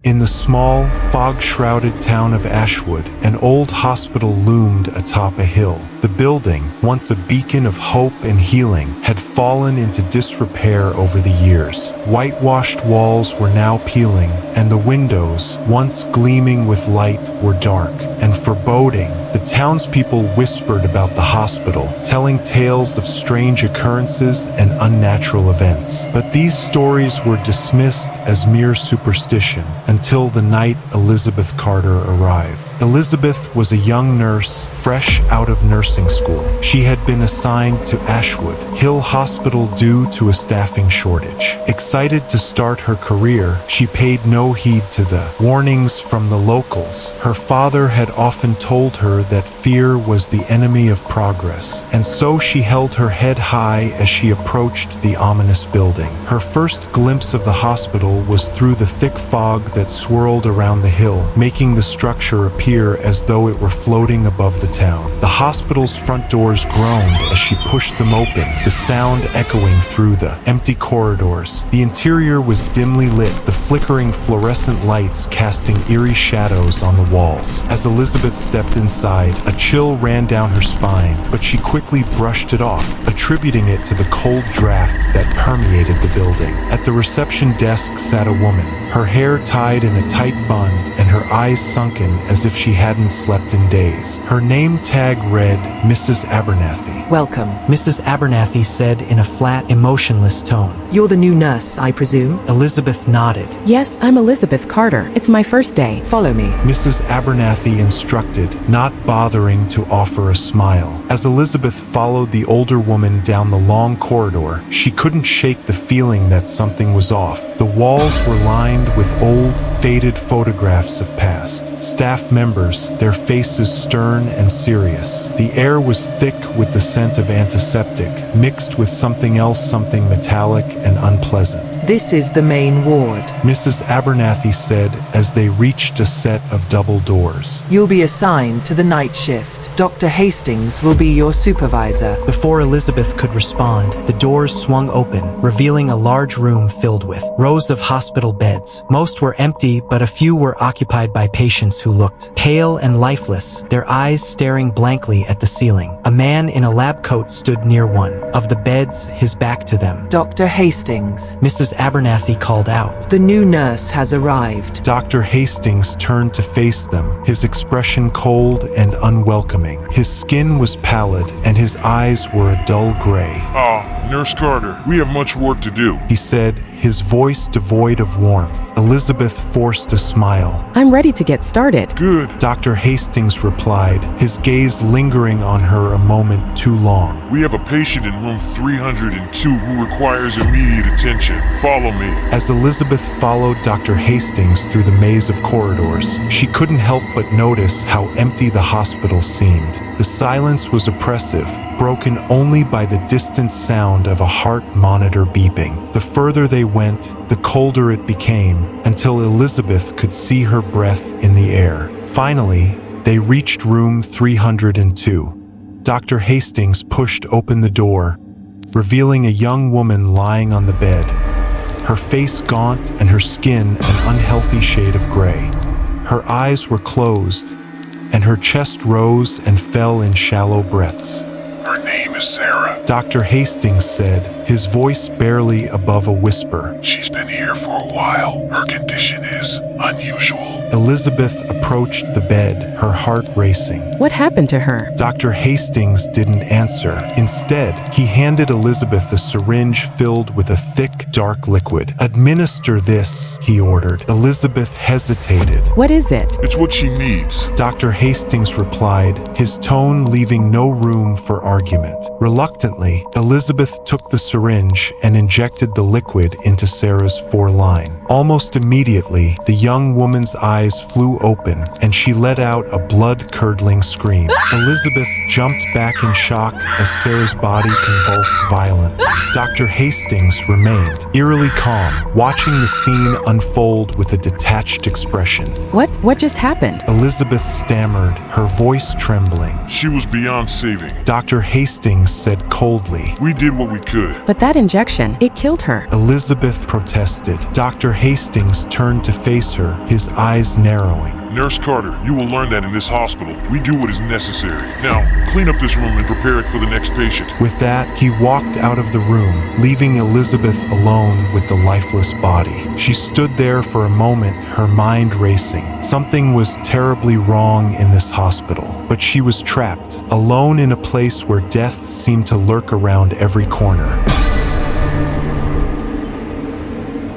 In the small, fog-shrouded town of Ashwood, an old hospital loomed atop a hill. The building, once a beacon of hope and healing, had fallen into disrepair over the years. Whitewashed walls were now peeling, and the windows, once gleaming with light, were dark and foreboding. The townspeople whispered about the hospital, telling tales of strange occurrences and unnatural events. But these stories were dismissed as mere superstition until the night Elizabeth Carter arrived. Elizabeth was a young nurse, fresh out of nursing school. She had been assigned to Ashwood Hill Hospital due to a staffing shortage. Excited to start her career, she paid no heed to the warnings from the locals. Her father had often told her that fear was the enemy of progress, and so she held her head high as she approached the ominous building. Her first glimpse of the hospital was through the thick fog that swirled around the hill, making the structure appear as though it were floating above the town. The hospital's front doors groaned as she pushed them open, the sound echoing through the empty corridors. The interior was dimly lit, the flickering fluorescent lights casting eerie shadows on the walls. As Elizabeth stepped inside, a chill ran down her spine, but she quickly brushed it off, attributing it to the cold draft that permeated the building. At the reception desk sat a woman, her hair tied in a tight bun and her eyes sunken as if she hadn't slept in days. Her name tag read Mrs. Abernathy. Welcome. Mrs. Abernathy said in a flat, emotionless tone. You're the new nurse, I presume? Elizabeth nodded. Yes, I'm Elizabeth Carter. It's my first day. Follow me. Mrs. Abernathy instructed, not bothering to offer a smile. As Elizabeth followed the older woman down the long corridor, she couldn't shake the feeling that something was off. The walls were lined with old, faded photographs of past staff members, their faces stern and serious. The air was thick with the scent of antiseptic, mixed with something else, something metallic and unpleasant. This is the main ward. Mrs. Abernathy said as they reached a set of double doors. You'll be assigned to the night shift. Dr. Hastings will be your supervisor. Before Elizabeth could respond, the doors swung open, revealing a large room filled with rows of hospital beds. Most were empty, but a few were occupied by patients who looked pale and lifeless, their eyes staring blankly at the ceiling. A man in a lab coat stood near one of the beds, his back to them. Dr. Hastings. Mrs. Abernathy called out. The new nurse has arrived. Dr. Hastings turned to face them, his expression cold and unwelcoming. His skin was pallid, and his eyes were a dull gray. Nurse Carter, we have much work to do, he said, his voice devoid of warmth. Elizabeth forced a smile. I'm ready to get started. Good. Dr. Hastings replied, his gaze lingering on her a moment too long. We have a patient in room 302 who requires immediate attention. Follow me. As Elizabeth followed Dr. Hastings through the maze of corridors, she couldn't help but notice how empty the hospital seemed. The silence was oppressive, broken only by the distant sound of a heart monitor beeping. The further they went, the colder it became, until Elizabeth could see her breath in the air. Finally, they reached room 302. Dr. Hastings pushed open the door, revealing a young woman lying on the bed, her face gaunt and her skin an unhealthy shade of gray. Her eyes were closed, and her chest rose and fell in shallow breaths. Her name is Sarah, Dr. Hastings said, his voice barely above a whisper. She's been here for a while. Her condition is unusual. Elizabeth approached the bed, her heart racing. What happened to her? Dr. Hastings didn't answer. Instead, he handed Elizabeth a syringe filled with a thick, dark liquid. Administer this, he ordered. Elizabeth hesitated. What is it? It's what she needs. Dr. Hastings replied, his tone leaving no room for argument. Reluctantly, Elizabeth took the syringe and injected the liquid into Sarah's foreline. Almost immediately, the young woman's eyes flew open, open, and she let out a blood-curdling scream. Elizabeth jumped back in shock as Sarah's body convulsed violently. Dr. Hastings remained, eerily calm, watching the scene unfold with a detached expression. What just happened? Elizabeth stammered, her voice trembling. She was beyond saving. Dr. Hastings said coldly. We did what we could. But that injection, it killed her. Elizabeth protested. Dr. Hastings turned to face her, his eyes narrowing. Nurse Carter, you will learn that in this hospital, we do what is necessary. Now, clean up this room and prepare it for the next patient. With that, he walked out of the room, leaving Elizabeth alone with the lifeless body. She stood there for a moment, her mind racing. Something was terribly wrong in this hospital, but she was trapped, alone in a place where death seemed to lurk around every corner.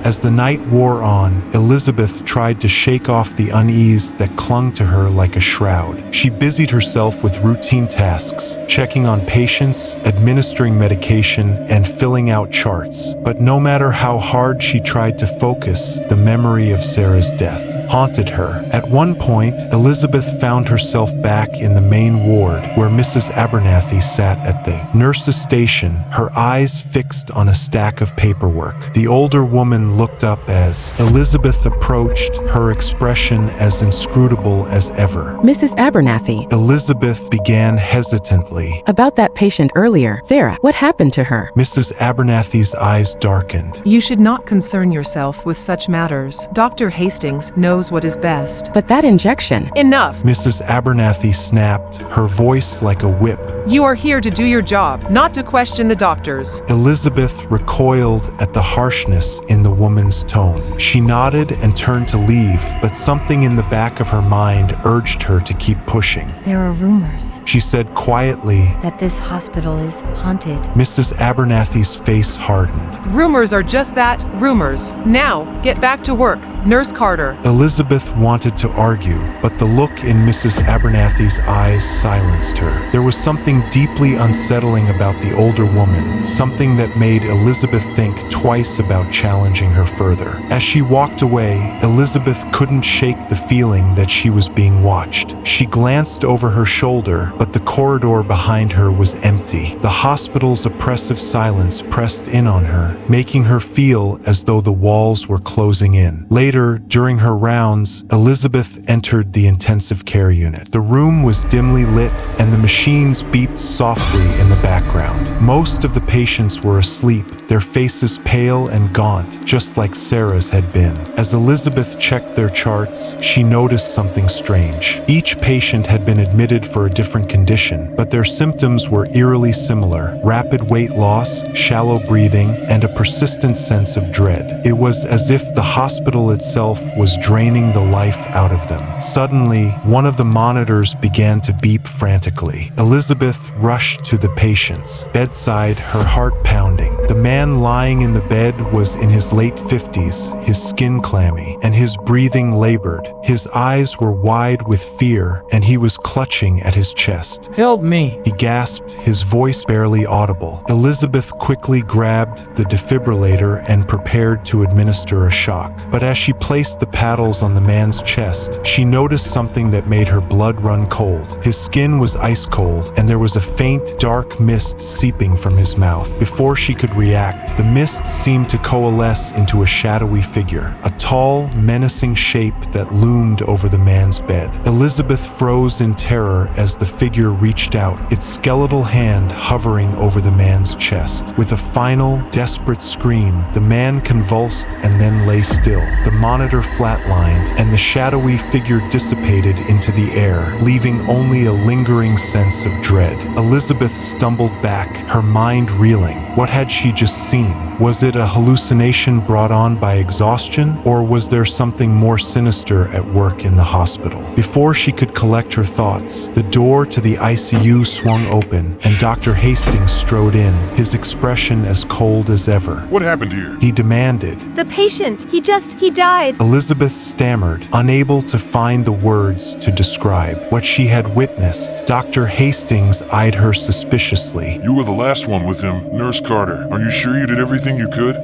As the night wore on, Elizabeth tried to shake off the unease that clung to her like a shroud. She busied herself with routine tasks, checking on patients, administering medication, and filling out charts. But no matter how hard she tried to focus, the memory of Sarah's death haunted her. At one point, Elizabeth found herself back in the main ward where Mrs. Abernathy sat at the nurse's station, her eyes fixed on a stack of paperwork. The older woman looked up as Elizabeth approached, her expression as inscrutable as ever. Mrs. Abernathy. Elizabeth began hesitantly. About that patient earlier. Sarah, what happened to her? Mrs. Abernathy's eyes darkened. You should not concern yourself with such matters. Dr. Hastings knows what is best. But that injection. Enough! Mrs. Abernathy snapped, her voice like a whip. You are here to do your job, not to question the doctors. Elizabeth recoiled at the harshness in the woman's tone. She nodded and turned to leave, but something in the back of her mind urged her to keep pushing. There are rumors She said quietly. that this hospital is haunted. Mrs. Abernathy's face hardened. Rumors are just that, rumors. Now, get back to work. Nurse Carter. Elizabeth wanted to argue, but the look in Mrs. Abernathy's eyes silenced her. There was something deeply unsettling about the older woman, something that made Elizabeth think twice about challenging her further. As she walked away, Elizabeth couldn't shake the feeling that she was being watched. She glanced over her shoulder, but the corridor behind her was empty. The hospital's oppressive silence pressed in on her, making her feel as though the walls were closing in. Later, during her rounds, Elizabeth entered the intensive care unit. The room was dimly lit, and the machines beeped softly in the background. Most of the patients were asleep, their faces pale and gaunt, just like Sarah's had been. As Elizabeth checked their charts, she noticed something strange. Each patient had been admitted for a different condition, but their symptoms were eerily similar: rapid weight loss, shallow breathing, and a persistent sense of dread. It was as if the hospital itself was draining the life out of them. Suddenly, one of the monitors began to beep frantically. Elizabeth rushed to the patient's bedside, her heart pounding. The man lying in the bed was in his late 50s, his skin clammy, and his breathing labored. His eyes were wide with fear, and he was clutching at his chest. Help me! He gasped, his voice barely audible. Elizabeth quickly grabbed the defibrillator and prepared to administer a shock. But as she placed the paddles on the man's chest, she noticed something that made her blood run cold. His skin was ice cold, and there was a faint, dark mist seeping from his mouth. Before she could react, the mist seemed to coalesce into a shadowy figure, a tall, menacing shape that loomed over the man's bed. Elizabeth froze in terror as the figure reached out, its skeletal hand hovering over the man's chest. With a final, desperate scream, the man convulsed and then lay still. The monitor flatlined, and the shadowy figure dissipated into the air, leaving only a lingering sense of dread. Elizabeth stumbled back, her mind reeling. What had she just seen? Was it a hallucination brought on by exhaustion, or was there something more sinister at work in the hospital? Before she could collect her thoughts, the door to the ICU swung open, and Dr. Hastings strode in, his expression as cold as ever. What happened here? He demanded. The patient, he died. Elizabeth stammered, unable to find the words to describe what she had witnessed. Dr. Hastings eyed her suspiciously. You were the last one with him, Nurse Carter. Are you sure you did everything you could?